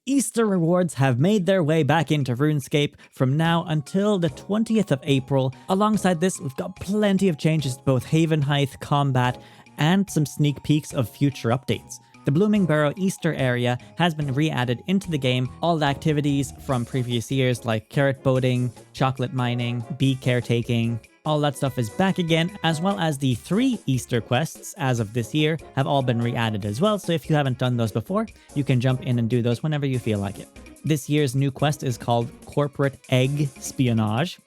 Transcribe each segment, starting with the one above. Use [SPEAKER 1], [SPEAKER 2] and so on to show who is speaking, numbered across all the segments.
[SPEAKER 1] Easter rewards have made their way back into RuneScape from now until the 20th of April. Alongside this, we've got plenty of changes to both Havenhythe, combat, and some sneak peeks of future updates. The Blooming Burrow Easter area has been re-added into the game. All the activities from previous years like carrot boating, chocolate mining, bee caretaking, all that stuff is back again, as well as the 3 Easter quests as of this year have all been re-added as well, so if you haven't done those before, you can jump in and do those whenever you feel like it. This year's new quest is called Corporate Egg Espionage.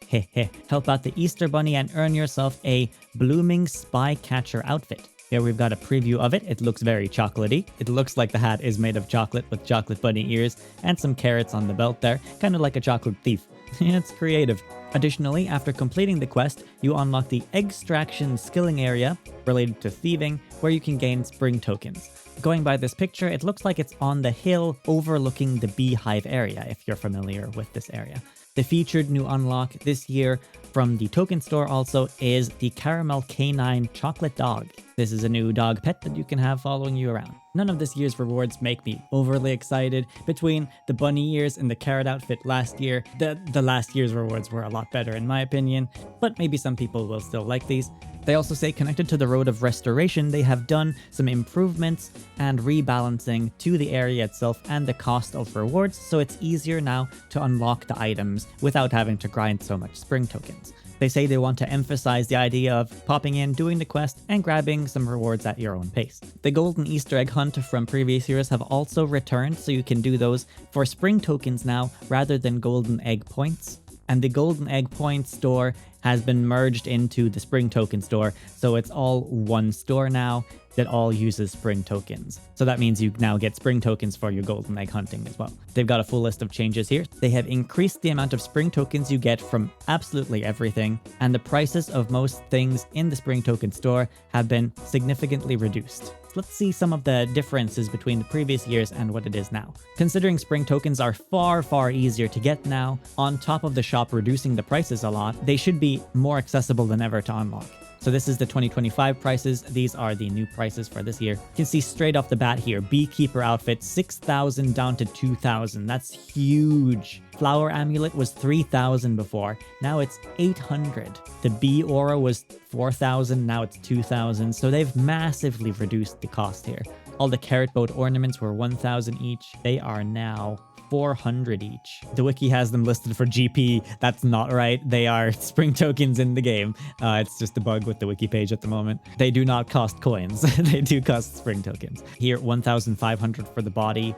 [SPEAKER 1] Help out the Easter Bunny and earn yourself a Blooming Spy Catcher outfit. Here we've got a preview of it. It looks very chocolatey. It looks like the hat is made of chocolate with chocolate bunny ears and some carrots on the belt there, kind of like a chocolate thief. It's creative. Additionally, after completing the quest, you unlock the Extraction Skilling area related to thieving, where you can gain spring tokens. Going by this picture, it looks like it's on the hill overlooking the beehive area, if you're familiar with this area. The featured new unlock this year from the token store also is the Caramel Canine Chocolate Dog. This is a new dog pet that you can have following you around. None of this year's rewards make me overly excited. Between the bunny ears and the carrot outfit last year, the last year's rewards were a lot better in my opinion, but maybe some people will still like these. They also say connected to the Road of Restoration, they have done some improvements and rebalancing to the area itself and the cost of rewards, so it's easier now to unlock the items without having to grind so much spring tokens. They say they want to emphasize the idea of popping in, doing the quest, and grabbing some rewards at your own pace. The golden Easter egg hunt from previous years have also returned, so you can do those for spring tokens now rather than golden egg points. And the golden egg point store has been merged into the spring token store, so it's all one store now that all uses spring tokens. So that means you now get spring tokens for your golden egg hunting as well. They've got a full list of changes here. They have increased the amount of spring tokens you get from absolutely everything, and the prices of most things in the spring token store have been significantly reduced. Let's see some of the differences between the previous years and what it is now. Considering spring tokens are far easier to get now, on top of the shop reducing the prices a lot, they should be more accessible than ever to unlock. So this is the 2025 prices. These are the new prices for this year. You can see straight off the bat here, Beekeeper outfit, 6,000 down to 2,000. That's huge. Flower amulet was 3,000 before. Now it's 800. The bee aura was 4,000. Now it's 2,000. So they've massively reduced the cost here. All the carrot boat ornaments were 1,000 each. They are now 400 each. The wiki has them listed for GP. That's not right. They are spring tokens in the game. It's just a bug with the wiki page at the moment. They do not cost coins. They do cost spring tokens. Here, 1,500 for the body,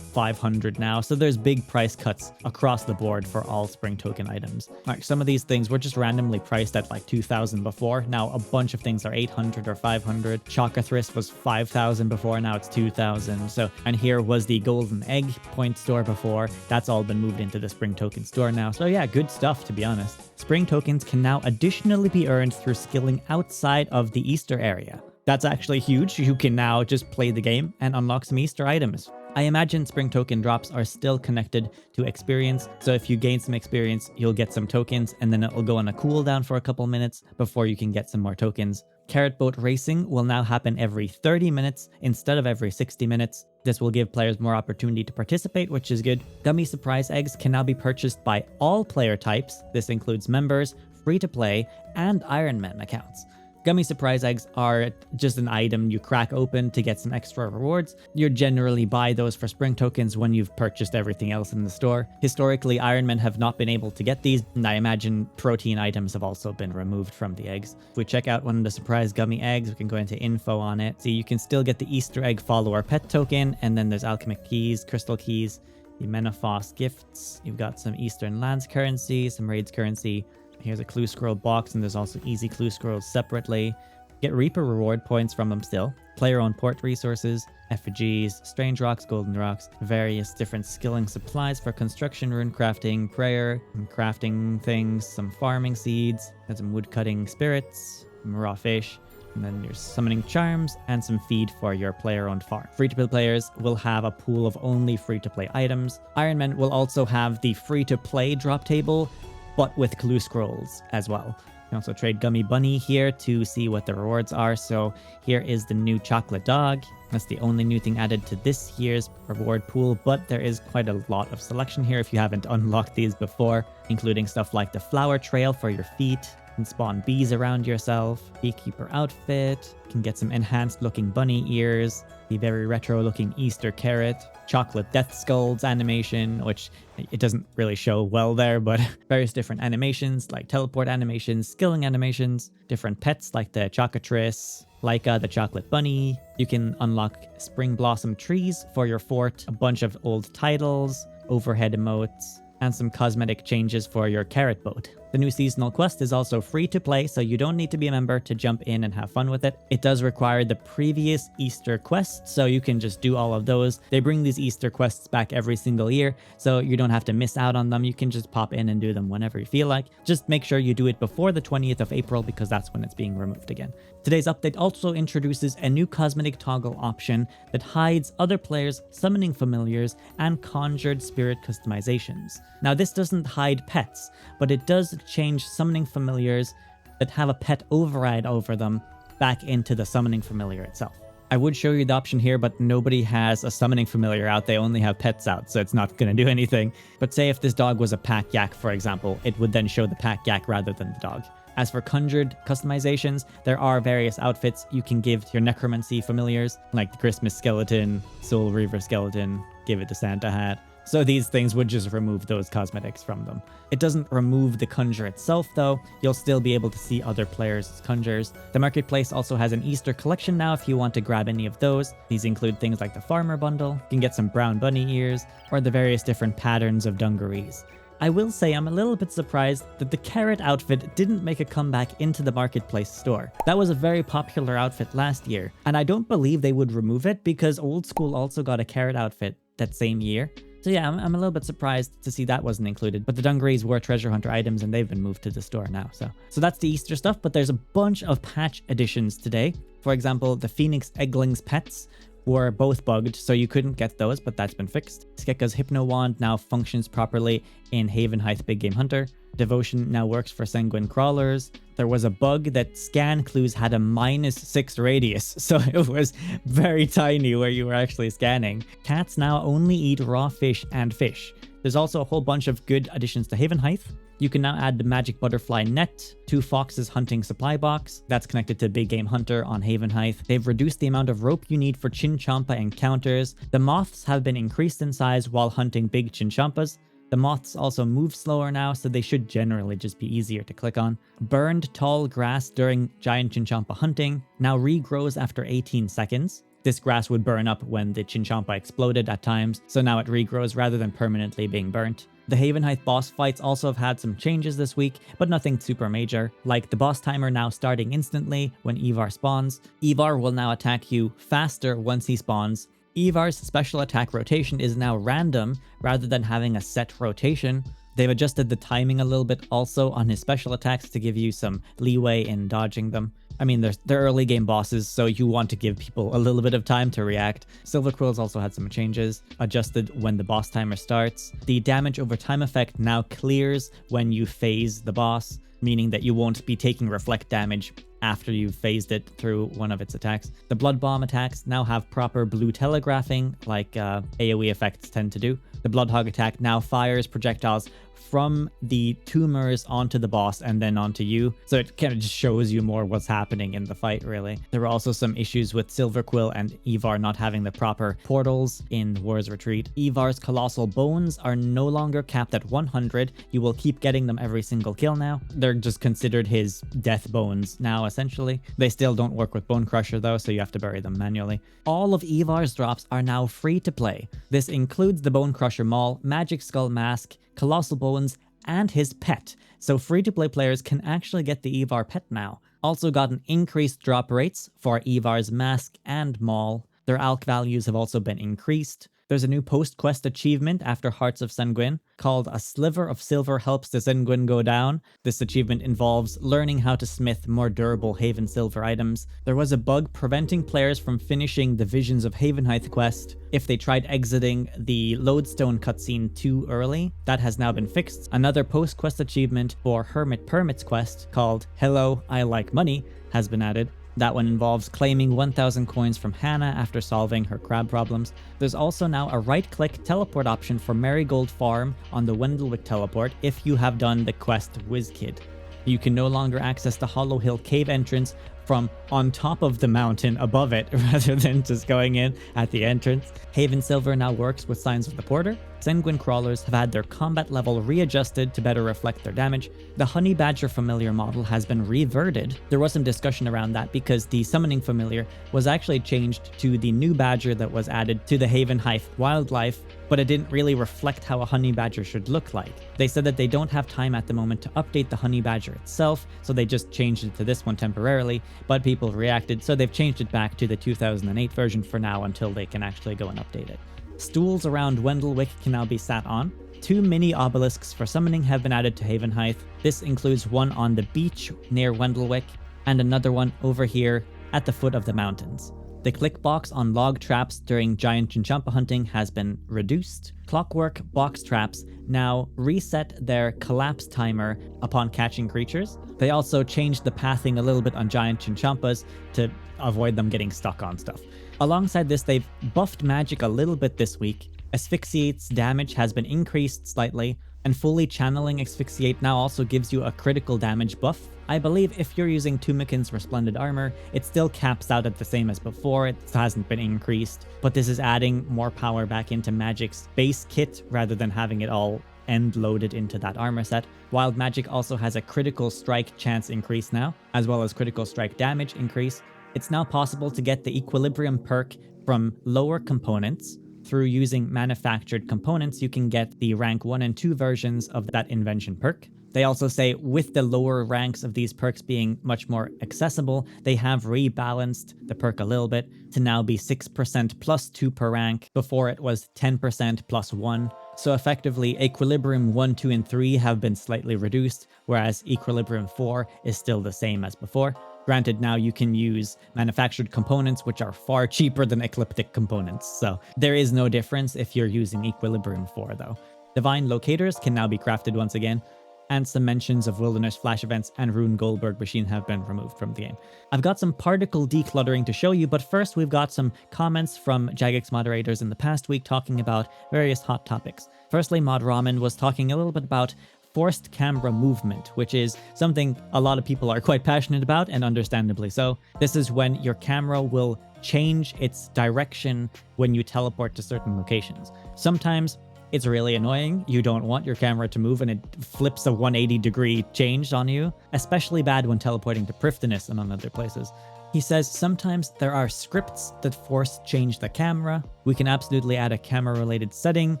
[SPEAKER 1] 500 now. So there's big price cuts across the board for all spring token items. All right, some of these things were just randomly priced at like 2,000 before. Now a bunch of things are 800 or 500. Chocothrist was 5,000 before. Now it's 2,000. So, and here was the golden egg point store before. That's all been moved into the spring token store now. So yeah, good stuff to be honest. Spring tokens can now additionally be earned through skilling outside of the Easter area. That's actually huge. You can now just play the game and unlock some Easter items. I imagine spring token drops are still connected to experience, so if you gain some experience, you'll get some tokens, and then it'll go on a cooldown for a couple minutes before you can get some more tokens. Carrot boat racing will now happen every 30 minutes instead of every 60 minutes. This will give players more opportunity to participate, which is good. Gummy surprise eggs can now be purchased by all player types. This includes members, free-to-play, and Ironman accounts. Gummy surprise eggs are just an item you crack open to get some extra rewards. You generally buy those for spring tokens when you've purchased everything else in the store. Historically, Ironmen have not been able to get these, and I imagine protein items have also been removed from the eggs. If we check out one of the surprise gummy eggs, we can go into info on it. See, you can still get the Easter egg follower pet token, and then there's alchemic keys, crystal keys, the Menopause gifts. You've got some Eastern lands currency, some raids currency. Here's a clue scroll box, and there's also easy clue scrolls separately. Get Reaper reward points from them still. Player-owned port resources, effigies, strange rocks, golden rocks, various different skilling supplies for construction, rune crafting, prayer, and crafting things, some farming seeds, and some wood cutting spirits, some raw fish, and then there's summoning charms and some feed for your player-owned farm. Free-to-play players will have a pool of only free-to-play items. Ironmen will also have the free-to-play drop table, but with clue scrolls as well. can also trade Gummy Bunny here to see what the rewards are. So here is the new chocolate dog. That's the only new thing added to this year's reward pool, but there is quite a lot of selection here if you haven't unlocked these before, including stuff like the flower trail for your feet. You can spawn bees around yourself, beekeeper outfit, you can get some enhanced looking bunny ears, the very retro looking Easter carrot, chocolate death skulls animation, which it doesn't really show well there, but various different animations like teleport animations, skilling animations, different pets like the Chocatrice, Laika the chocolate bunny. You can unlock spring blossom trees for your fort, a bunch of old titles, overhead emotes, and some cosmetic changes for your carrot boat. The new seasonal quest is also free to play, so you don't need to be a member to jump in and have fun with it. It does require the previous Easter quests, so you can just do all of those. They bring these Easter quests back every single year, so you don't have to miss out on them. You can just pop in and do them whenever you feel like. Just make sure you do it before the 20th of April because that's when it's being removed again. Today's update also introduces a new cosmetic toggle option that hides other players' summoning familiars and conjured spirit customizations. Now this doesn't hide pets, but it does change summoning familiars that have a pet override over them back into the summoning familiar itself. I would show you the option here, but nobody has a summoning familiar out. They only have pets out, so it's not going to do anything. But say if this dog was a pack yak, for example, it would then show the pack yak rather than the dog. As for conjured customizations, there are various outfits you can give to your necromancy familiars, like the Christmas skeleton, Soul Reaver skeleton, give it the Santa hat. So these things would just remove those cosmetics from them. It doesn't remove the conjure itself though. You'll still be able to see other players' conjures. The marketplace also has an Easter collection now if you want to grab any of those. These include things like the farmer bundle, you can get some brown bunny ears, or the various different patterns of dungarees. I will say I'm a little bit surprised that the carrot outfit didn't make a comeback into the marketplace store. That was a very popular outfit last year, and I don't believe they would remove it because Old School also got a carrot outfit that same year. So yeah, I'm a little bit surprised to see that wasn't included, but the dungarees were treasure hunter items and they've been moved to the store now. So that's the Easter stuff, but there's a bunch of patch additions today. For example, the Phoenix Egglings pets were both bugged, so you couldn't get those, but that's been fixed. Skekka's Hypno Wand now functions properly in Havenhythe Big Game Hunter. Devotion now works for Sanguine Crawlers. There was a bug that scan clues had a -6 radius, so it was very tiny where you were actually scanning. Cats now only eat raw fish and fish. There's also a whole bunch of good additions to Havenhythe. You can now add the Magic Butterfly Net, 2 Foxes Hunting Supply Box. That's connected to Big Game Hunter on Havenhythe. They've reduced the amount of rope you need for Chinchampa encounters. The moths have been increased in size while hunting big Chinchampas. The moths also move slower now, so they should generally just be easier to click on. Burned tall grass during giant Chinchampa hunting now regrows after 18 seconds. This grass would burn up when the Chinchampa exploded at times, so now it regrows rather than permanently being burnt. The Havenhythe boss fights also have had some changes this week, but nothing super major, like the boss timer now starting instantly when Ivar spawns. Ivar will now attack you faster once he spawns. Ivar's special attack rotation is now random rather than having a set rotation. They've adjusted the timing a little bit also on his special attacks to give you some leeway in dodging them. I mean, they're early game bosses, so you want to give people a little bit of time to react. Silver Quill's also had some changes, adjusted when the boss timer starts. The damage over time effect now clears when you phase the boss, meaning that you won't be taking reflect damage after you've phased it through one of its attacks. The Blood Bomb attacks now have proper blue telegraphing, like AoE effects tend to do. The Bloodhog attack now fires projectiles from the tumors onto the boss and then onto you, so it kind of just shows you more what's happening in the fight, really. There were also some issues with Silver Quill and Ivar not having the proper portals in War's Retreat. Ivar's Colossal Bones are no longer capped at 100. You will keep getting them every single kill now. They're just considered his death bones now, essentially. They still don't work with Bone Crusher though, so you have to bury them manually. All of Ivar's drops are now free to play. This includes the Bone Crusher Maul, Magic Skull Mask, Colossal Bones, and his pet, so free-to-play players can actually get the Ivar pet now. Also gotten increased drop rates for Ivar's Mask and Maul. Their alch values have also been increased. There's a new post-quest achievement after Hearts of Senguin called A Sliver of Silver Helps the Senguin Go Down. This achievement involves learning how to smith more durable Haven Silver items. There was a bug preventing players from finishing the Visions of Havenhythe quest if they tried exiting the Lodestone cutscene too early. That has now been fixed. Another post-quest achievement for Hermit Permits quest called Hello, I Like Money has been added. That one involves claiming 1,000 coins from Hannah after solving her crab problems. There's also now a right-click teleport option for Marigold Farm on the Wendelwick teleport if you have done the quest WizKid. You can no longer access the Hollow Hill cave entrance from on top of the mountain above it rather than just going in at the entrance. Haven Silver now works with Signs of the Porter. Senguin crawlers have had their combat level readjusted to better reflect their damage. The Honey Badger familiar model has been reverted. There was some discussion around that because the summoning familiar was actually changed to the new badger that was added to the Havenhythe wildlife, but it didn't really reflect how a honey badger should look like. They said that they don't have time at the moment to update the honey badger itself, so they just changed it to this one temporarily, but people reacted, so they've changed it back to the 2008 version for now until they can actually go and update it. Stools around Wendelwick can now be sat on. 2 mini obelisks for summoning have been added to Havenhythe. This includes one on the beach near Wendelwick and another one over here at the foot of the mountains. The click box on log traps during giant chinchompa hunting has been reduced. Clockwork box traps now reset their collapse timer upon catching creatures. They also changed the pathing a little bit on giant chinchompas to avoid them getting stuck on stuff. Alongside this, they've buffed magic a little bit this week. Asphyxiate's damage has been increased slightly, and fully channeling Asphyxiate now also gives you a critical damage buff. I believe if you're using Tumikin's Resplendent Armor, it still caps out at the same as before, it hasn't been increased, but this is adding more power back into Magic's base kit rather than having it all end loaded into that armor set. Wild Magic also has a critical strike chance increase now, as well as critical strike damage increase. It's now possible to get the Equilibrium perk from lower components. Through using manufactured components, you can get the rank 1 and 2 versions of that invention perk. They also say with the lower ranks of these perks being much more accessible, they have rebalanced the perk a little bit to now be 6% plus 2 per rank. Before it was 10% plus 1. So effectively, Equilibrium 1, 2, and 3 have been slightly reduced, whereas Equilibrium 4 is still the same as before. Granted, now you can use manufactured components, which are far cheaper than Ecliptic components, so there is no difference if you're using Equilibrium 4 though. Divine Locators can now be crafted once again, and some mentions of Wilderness Flash events and Rune Goldberg Machine have been removed from the game. I've got some particle decluttering to show you, but first we've got some comments from Jagex moderators in the past week talking about various hot topics. Firstly, Mod Ramen was talking a little bit about forced camera movement, which is something a lot of people are quite passionate about, and understandably so. This is when your camera will change its direction when you teleport to certain locations. Sometimes it's really annoying. You don't want your camera to move and it flips a 180-degree change on you, especially bad when teleporting to Prifddinas, among other places. He says sometimes there are scripts that force change the camera. We can absolutely add a camera-related setting,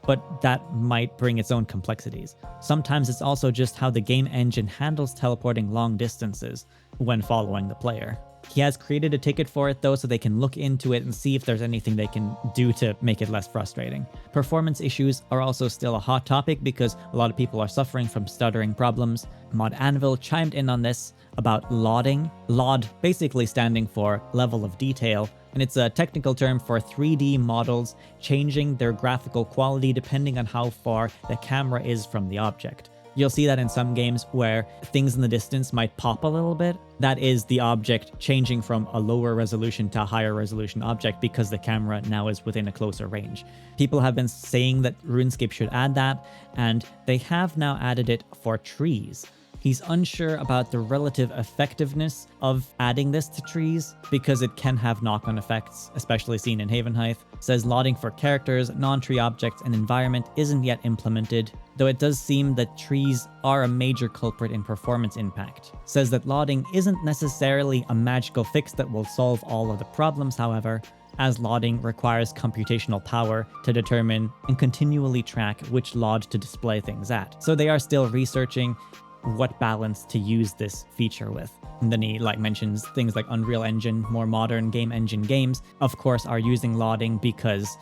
[SPEAKER 1] but that might bring its own complexities. Sometimes it's also just how the game engine handles teleporting long distances when following the player. He has created a ticket for it though, so they can look into it and see if there's anything they can do to make it less frustrating. Performance issues are also still a hot topic because a lot of people are suffering from stuttering problems. Mod Anvil chimed in on this about LODing. LOD basically standing for level of detail, and it's a technical term for 3D models changing their graphical quality depending on how far the camera is from the object. You'll see that in some games where things in the distance might pop a little bit. That is the object changing from a lower resolution to a higher resolution object because the camera now is within a closer range. People have been saying that RuneScape should add that, and they have now added it for trees. He's unsure about the relative effectiveness of adding this to trees because it can have knock-on effects, especially seen in Havenhythe. Says LODing for characters, non-tree objects, and environment isn't yet implemented, though it does seem that trees are a major culprit in performance impact. Says that LODing isn't necessarily a magical fix that will solve all of the problems, however, as LODing requires computational power to determine and continually track which LOD to display things at. So they are still researching what balance to use this feature with. And then he like mentions things like Unreal Engine, more modern game engine games, of course, are using lodding because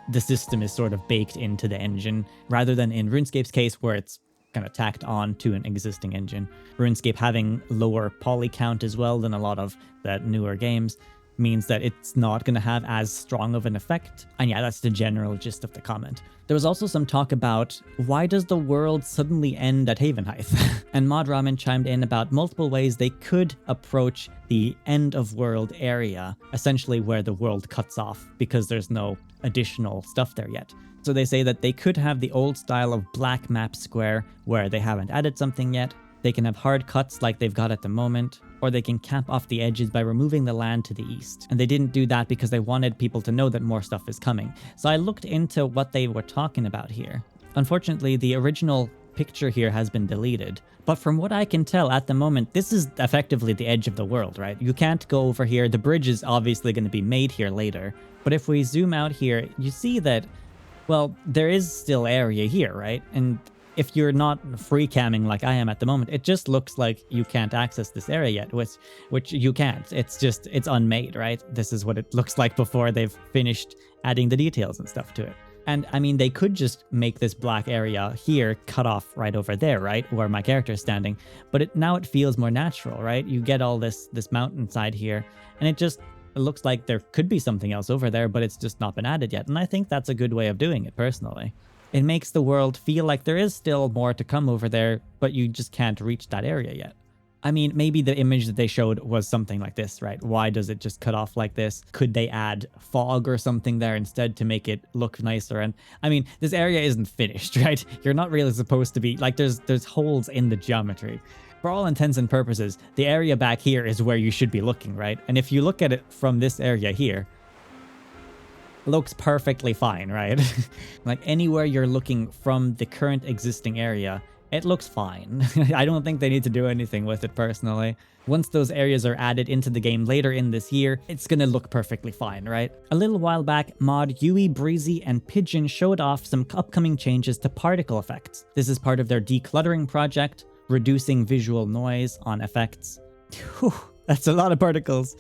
[SPEAKER 1] the system is sort of baked into the engine, rather than in RuneScape's case where it's kind of tacked on to an existing engine. RuneScape having lower poly count as well than a lot of the newer games means that it's not going to have as strong of an effect. And yeah, that's the general gist of the comment. There was also some talk about why does the world suddenly end at Havenhythe? And Mod Ramen chimed in about multiple ways they could approach the end of world area, essentially where the world cuts off because there's no additional stuff there yet. So they say that they could have the old style of black map square where they haven't added something yet. They can have hard cuts like they've got at the moment, or they can cap off the edges by removing the land to the east. And they didn't do that because they wanted people to know that more stuff is coming. So I looked into what they were talking about here. Unfortunately, the original picture here has been deleted. But from what I can tell at the moment, this is effectively the edge of the world, right? You can't go over here. The bridge is obviously going to be made here later. But if we zoom out here, you see that, well, there is still area here, right? And if you're not free camming like I am at the moment, it just looks like you can't access this area yet, which you can't. It's just, it's unmade, right? This is what it looks like before they've finished adding the details and stuff to it. And I mean, they could just make this black area here cut off right over there, right? Where my character is standing. But now it feels more natural, right? You get all this mountainside here, and it looks like there could be something else over there, but it's just not been added yet. And I think that's a good way of doing it personally. It makes the world feel like there is still more to come over there, but you just can't reach that area yet. I mean, maybe the image that they showed was something like this, right? Why does it just cut off like this? Could they add fog or something there instead to make it look nicer? And I mean, this area isn't finished, right? You're not really supposed to be, like, there's holes in the geometry. For all intents and purposes, the area back here is where you should be looking, right? And if you look at it from this area here, looks perfectly fine, right? Like anywhere you're looking from the current existing area, it looks fine. I don't think they need to do anything with it personally. Once those areas are added into the game later in this year, it's gonna look perfectly fine, right? A little while back, mod Yui, Breezy, and Pigeon showed off some upcoming changes to particle effects. This is part of their decluttering project, reducing visual noise on effects. Whew, that's a lot of particles.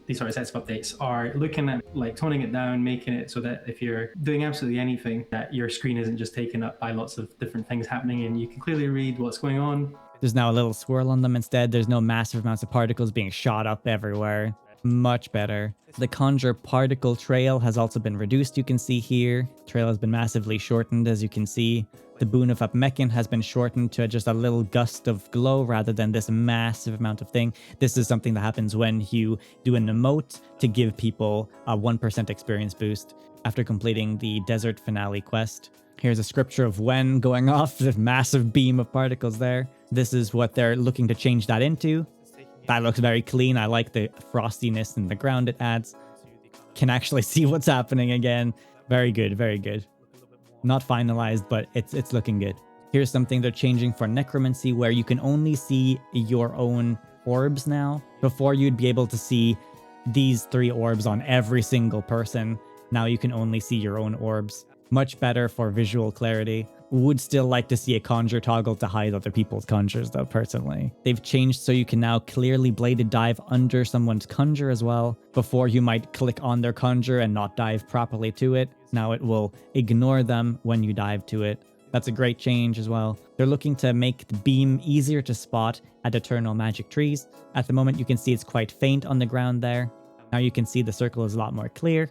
[SPEAKER 2] These sort of sets of updates are looking at like toning it down, making it so that if you're doing absolutely anything, that your screen isn't just taken up by lots of different things happening and you can clearly read what's going on.
[SPEAKER 1] There's now a little swirl on them instead. There's no massive amounts of particles being shot up everywhere. Much better. The Conjure particle trail has also been reduced, you can see here. Trail has been massively shortened, as you can see. The Boon of Upmekin has been shortened to just a little gust of glow rather than this massive amount of thing. This is something that happens when you do an emote to give people a 1% experience boost after completing the Desert Finale quest. Here's a scripture of Wen going off, this massive beam of particles there. This is what they're looking to change that into. That looks very clean. I like the frostiness in the ground it adds. Can actually see what's happening again. Very good, very good. Not finalized, but it's looking good. Here's something they're changing for necromancy where you can only see your own orbs now. Before you'd be able to see these 3 orbs on every single person. Now you can only see your own orbs. Much better for visual clarity. Would still like to see a conjure toggle to hide other people's conjures though, personally. They've changed so you can now clearly bladed dive under someone's conjure as well. Before you might click on their conjure and not dive properly to it. Now it will ignore them when you dive to it. That's a great change as well. They're looking to make the beam easier to spot at eternal magic trees. At the moment you can see it's quite faint on the ground there. Now you can see the circle is a lot more clear.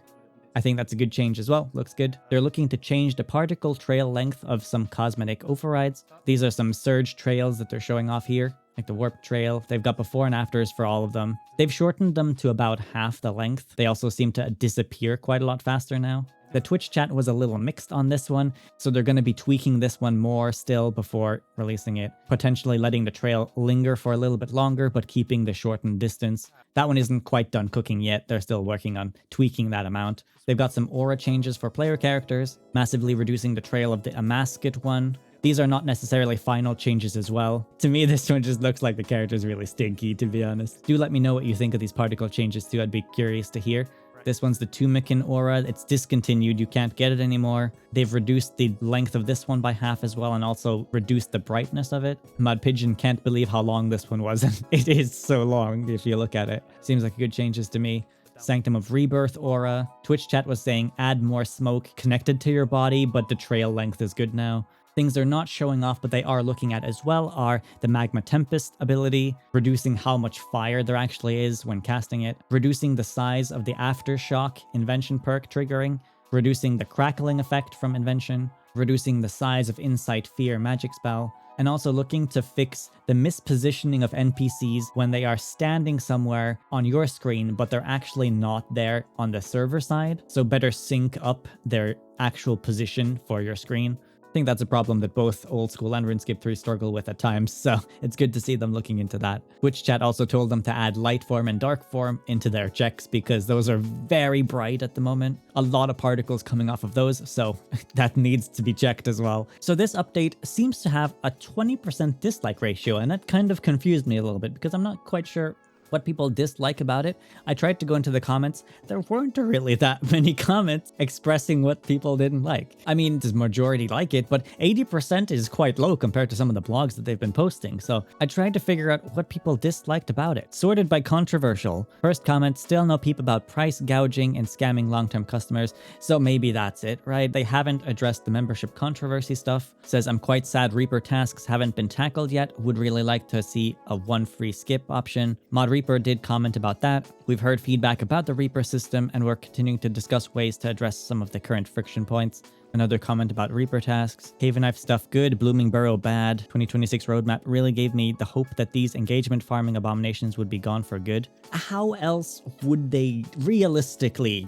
[SPEAKER 1] I think that's a good change as well. Looks good. They're looking to change the particle trail length of some cosmetic overrides. These are some surge trails that they're showing off here, like the warp trail. They've got before and afters for all of them. They've shortened them to about half the length. They also seem to disappear quite a lot faster now. The Twitch chat was a little mixed on this one, so they're going to be tweaking this one more still before releasing it. Potentially letting the trail linger for a little bit longer, but keeping the shortened distance. That one isn't quite done cooking yet. They're still working on tweaking that amount. They've got some aura changes for player characters, massively reducing the trail of the Amasket one. These are not necessarily final changes as well. To me, this one just looks like the character's really stinky, to be honest. Do let me know what you think of these particle changes too. I'd be curious to hear. This one's the Tumikin aura. It's discontinued. You can't get it anymore. They've reduced the length of this one by half as well and also reduced the brightness of it. Mud Pigeon can't believe how long this one was. And it is so long if you look at it. Seems like good changes to me. Sanctum of Rebirth aura. Twitch chat was saying add more smoke connected to your body, but the trail length is good now. Things they're not showing off, but they are looking at as well, are the Magma Tempest ability, reducing how much fire there actually is when casting it, reducing the size of the Aftershock invention perk triggering, reducing the crackling effect from invention, reducing the size of Insight Fear magic spell, and also looking to fix the mispositioning of NPCs when they are standing somewhere on your screen, but they're actually not there on the server side. So better sync up their actual position for your screen. I think that's a problem that both Old School and RuneScape 3 struggle with at times, so it's good to see them looking into that. Twitch chat also told them to add light form and dark form into their checks because those are very bright at the moment. A lot of particles coming off of those, so that needs to be checked as well. So this update seems to have a 20% dislike ratio, and that kind of confused me a little bit because I'm not quite sure what people dislike about it. I tried to go into the comments. There weren't really that many comments expressing what people didn't like. I mean, the majority like it, but 80% is quite low compared to some of the blogs that they've been posting. So I tried to figure out what people disliked about it. Sorted by controversial. First comment, still no peep about price gouging and scamming long-term customers. So maybe that's it, right? They haven't addressed the membership controversy stuff. Says, I'm quite sad Reaper tasks haven't been tackled yet. Would really like to see a one free skip option. Mod Reaper did comment about that. We've heard feedback about the Reaper system and we're continuing to discuss ways to address some of the current friction points. Another comment about Reaper tasks. Havenhythe stuff good, Blooming Burrow bad. 2026 roadmap really gave me the hope that these engagement farming abominations would be gone for good. How else would they realistically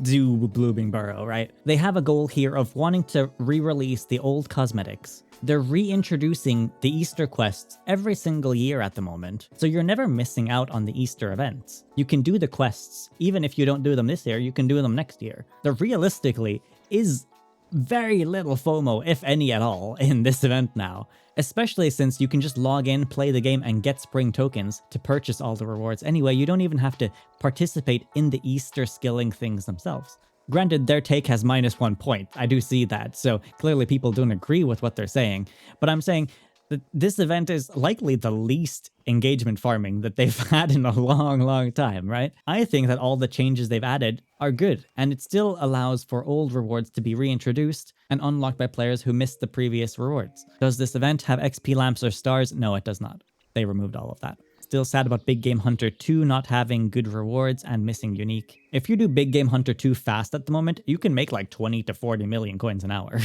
[SPEAKER 1] do Blooming Burrow, right? They have a goal here of wanting to re-release the old cosmetics. They're reintroducing the Easter quests every single year at the moment, so you're never missing out on the Easter events. You can do the quests, even if you don't do them this year, you can do them next year. There realistically is very little FOMO, if any at all, in this event now, especially since you can just log in, play the game, and get spring tokens to purchase all the rewards anyway. You don't even have to participate in the Easter skilling things themselves. Granted, their take has -1 point. I do see that, so clearly people don't agree with what they're saying. But I'm saying that this event is likely the least engagement farming that they've had in a long, long time, right? I think that all the changes they've added are good, and it still allows for old rewards to be reintroduced and unlocked by players who missed the previous rewards. Does this event have XP lamps or stars? No, it does not. They removed all of that. Still sad about Big Game Hunter 2 not having good rewards and missing unique. If you do Big Game Hunter 2 fast at the moment, you can make like 20 to 40 million coins an hour.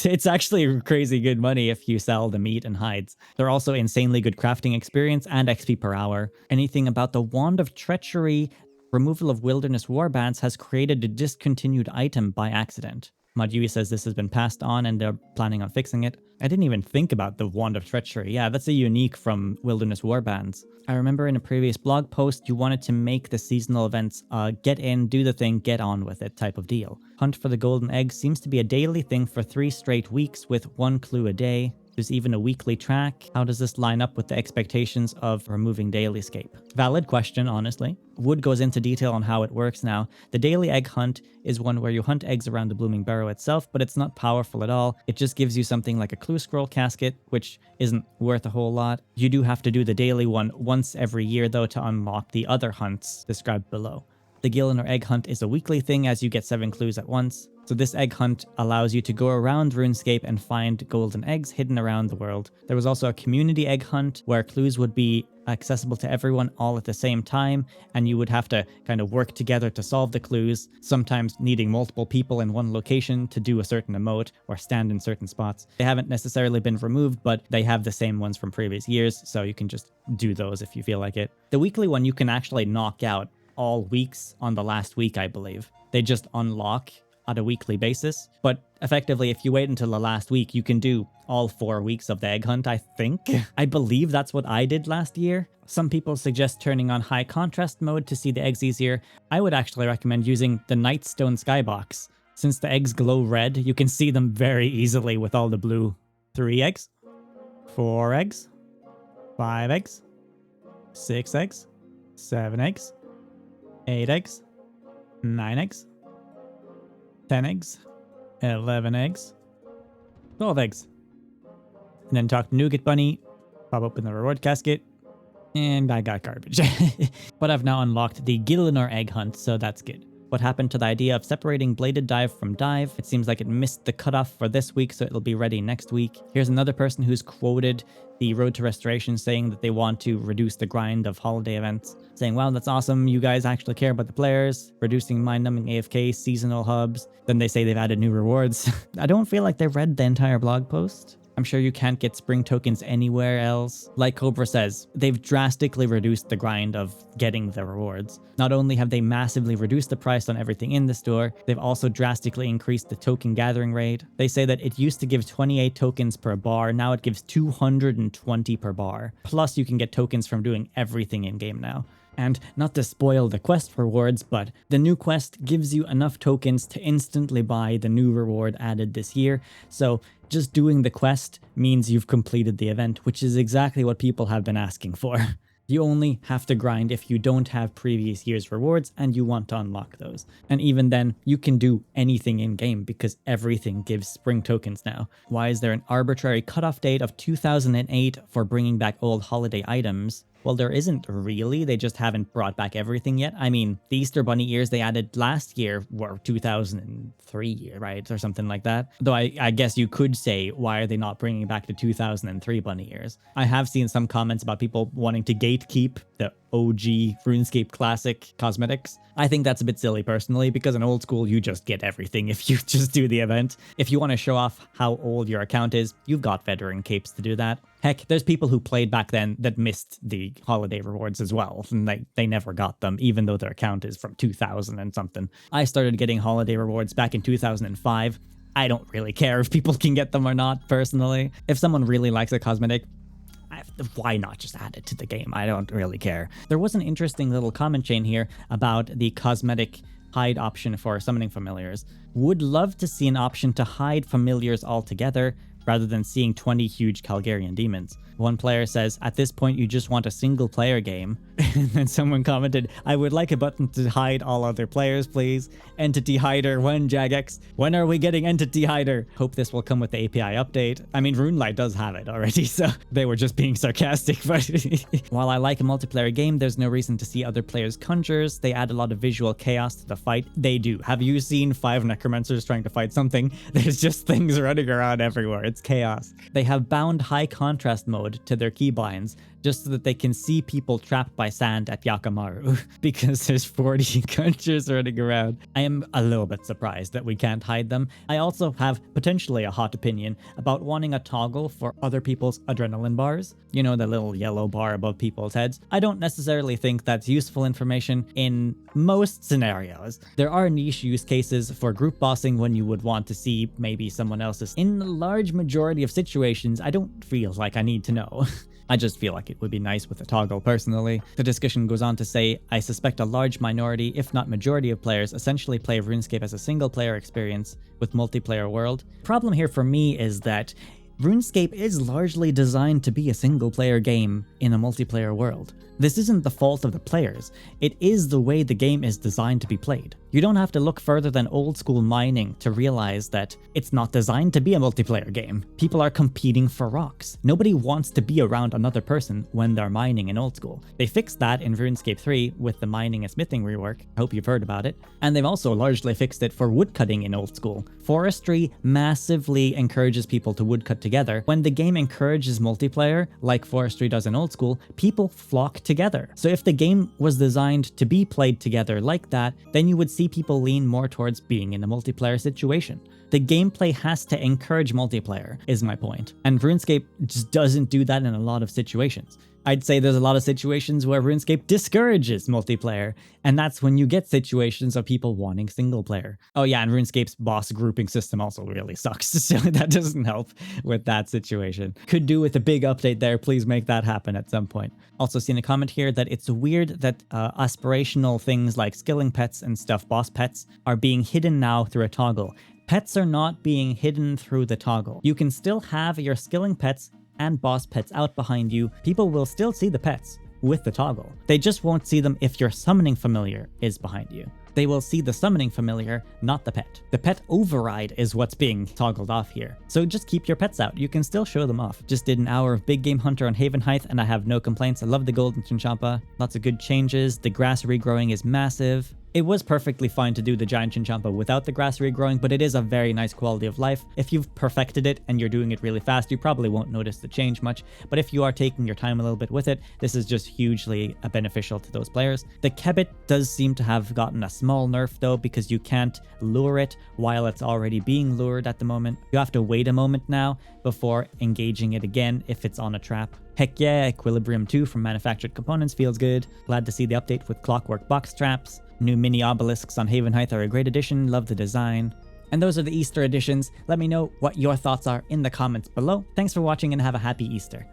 [SPEAKER 1] It's actually crazy good money if you sell the meat and hides. They're also insanely good crafting experience and XP per hour. Anything about the Wand of Treachery, removal of wilderness warbands has created a discontinued item by accident. Madui says this has been passed on and they're planning on fixing it. I didn't even think about the Wand of Treachery. Yeah, that's a unique from Wilderness Warbands. I remember in a previous blog post, you wanted to make the seasonal events get in, do the thing, get on with it type of deal. Hunt for the golden egg seems to be a daily thing for 3 straight weeks with 1 clue a day. There's even a weekly track. How does this line up with the expectations of removing RainyScape? Valid question, honestly. Wood goes into detail on how it works now. The daily egg hunt is one where you hunt eggs around the blooming burrow itself, but it's not powerful at all. It just gives you something like a clue scroll casket, which isn't worth a whole lot. You do have to do the daily one once every year, though, to unlock the other hunts described below. The Gillen or egg hunt is a weekly thing as you get 7 clues at once. So this egg hunt allows you to go around RuneScape and find golden eggs hidden around the world. There was also a community egg hunt where clues would be accessible to everyone all at the same time, and you would have to kind of work together to solve the clues, sometimes needing multiple people in one location to do a certain emote or stand in certain spots. They haven't necessarily been removed, but they have the same ones from previous years, so you can just do those if you feel like it. The weekly one you can actually knock out all weeks on the last week, I believe. They just unlock on a weekly basis, but effectively if you wait until the last week you can do all 4 weeks of the egg hunt, I think. I believe that's what I did last year. Some people suggest turning on high contrast mode to see the eggs easier. I would actually recommend using the Nightstone skybox. Since the eggs glow red, you can see them very easily with all the blue. 3 eggs, 4 eggs, 5 eggs, 6 eggs, 7 eggs, 8 eggs, 9 eggs, 10 eggs, 11 eggs, 12 eggs. And then talk to Nougat Bunny, pop open the reward casket, and I got garbage. But I've now unlocked the Gillinor egg hunt, so that's good. What happened to the idea of separating Bladed Dive from Dive? It seems like it missed the cutoff for this week, so it'll be ready next week. Here's another person who's quoted the Road to Restoration saying that they want to reduce the grind of holiday events. Saying, wow, that's awesome, you guys actually care about the players. Reducing mind-numbing AFK, seasonal hubs. Then they say they've added new rewards. I don't feel like they've read the entire blog post. I'm sure you can't get spring tokens anywhere else. Like Cobra says, they've drastically reduced the grind of getting the rewards. Not only have they massively reduced the price on everything in the store, they've also drastically increased the token gathering rate. They say that it used to give 28 tokens per bar, now it gives 220 per bar. Plus you can get tokens from doing everything in game now. And not to spoil the quest rewards, but the new quest gives you enough tokens to instantly buy the new reward added this year. So just doing the quest means you've completed the event, which is exactly what people have been asking for. You only have to grind if you don't have previous year's rewards and you want to unlock those. And even then, you can do anything in-game because everything gives spring tokens now. Why is there an arbitrary cutoff date of 2008 for bringing back old holiday items? Well, there isn't really, they just haven't brought back everything yet. I mean, the Easter Bunny ears they added last year were 2003, right? Or something like that. Though I guess you could say, why are they not bringing back the 2003 bunny ears? I have seen some comments about people wanting to gatekeep the OG RuneScape Classic cosmetics. I think that's a bit silly personally, because in old school, you just get everything if you just do the event. If you want to show off how old your account is, you've got veteran capes to do that. Heck, there's people who played back then that missed the holiday rewards as well, and they never got them, even though their account is from 2000 and something. I started getting holiday rewards back in 2005. I don't really care if people can get them or not, personally. If someone really likes a cosmetic, why not just add it to the game? I don't really care. There was an interesting little comment chain here about the cosmetic hide option for summoning familiars. Would love to see an option to hide familiars altogether rather than seeing 20 huge Calgarian demons. One player says, at this point you just want a single player game. And then someone commented, I would like a button to hide all other players, please. Entity Hider, when Jagex? When are we getting Entity Hider? Hope this will come with the API update. I mean, RuneLite does have it already, so they were just being sarcastic. But while I like a multiplayer game, there's no reason to see other players' conjures. They add a lot of visual chaos to the fight. They do. Have you seen 5 necromancers trying to fight something? There's just things running around everywhere. It's chaos. They have bound high contrast mode to their keybinds just so that they can see people trapped by sand at Yakamaru because there's 40 conjures running around. I am a little bit surprised that we can't hide them. I also have potentially a hot opinion about wanting a toggle for other people's adrenaline bars. You know, the little yellow bar above people's heads. I don't necessarily think that's useful information in most scenarios. There are niche use cases for group bossing when you would want to see maybe someone else's. In the large majority of situations, I don't feel like I need to know. I just feel like it would be nice with a toggle personally. The discussion goes on to say, I suspect a large minority, if not majority of players, essentially play RuneScape as a single player experience with multiplayer world. Problem here for me is that RuneScape is largely designed to be a single player game in a multiplayer world. This isn't the fault of the players, it is the way the game is designed to be played. You don't have to look further than old school mining to realize that it's not designed to be a multiplayer game. People are competing for rocks. Nobody wants to be around another person when they're mining in old school. They fixed that in RuneScape 3 with the mining and smithing rework. I hope you've heard about it. And they've also largely fixed it for woodcutting in old school. Forestry massively encourages people to woodcut together. When the game encourages multiplayer, like Forestry does in old school, people flock together. So if the game was designed to be played together like that, then you would see people lean more towards being in a multiplayer situation. The gameplay has to encourage multiplayer, is my point. And RuneScape just doesn't do that in a lot of situations. I'd say there's a lot of situations where RuneScape discourages multiplayer, and that's when you get situations of people wanting single player. Oh yeah, and RuneScape's boss grouping system also really sucks, so that doesn't help with that situation. Could do with a big update there, please make that happen at some point. Also seen a comment here that it's weird that aspirational things like skilling pets and stuff, boss pets, are being hidden now through a toggle. Pets are not being hidden through the toggle. You can still have your skilling pets and boss pets out behind you. People will still see the pets with the toggle. They just won't see them if your summoning familiar is behind you. they will see the summoning familiar, not the pet. The pet override is what's being toggled off here. So just keep your pets out. You can still show them off. Just did an hour of Big Game Hunter on Havenhythe and I have no complaints. I love the golden chinchompa. Lots of good changes. The grass regrowing is massive. It was perfectly fine to do the giant chinchompa without the grass regrowing, but it is a very nice quality of life. If you've perfected it and you're doing it really fast, you probably won't notice the change much, but if you are taking your time a little bit with it, this is just hugely beneficial to those players. The Kebbit does seem to have gotten a small nerf though, because you can't lure it while it's already being lured at the moment. You have to wait a moment now before engaging it again if it's on a trap. Heck yeah, Equilibrium 2 from Manufactured Components feels good. Glad to see the update with Clockwork Box Traps. New mini obelisks on Havenhythe are a great addition, love the design. And those are the Easter editions. Let me know what your thoughts are in the comments below. Thanks for watching and have a happy Easter.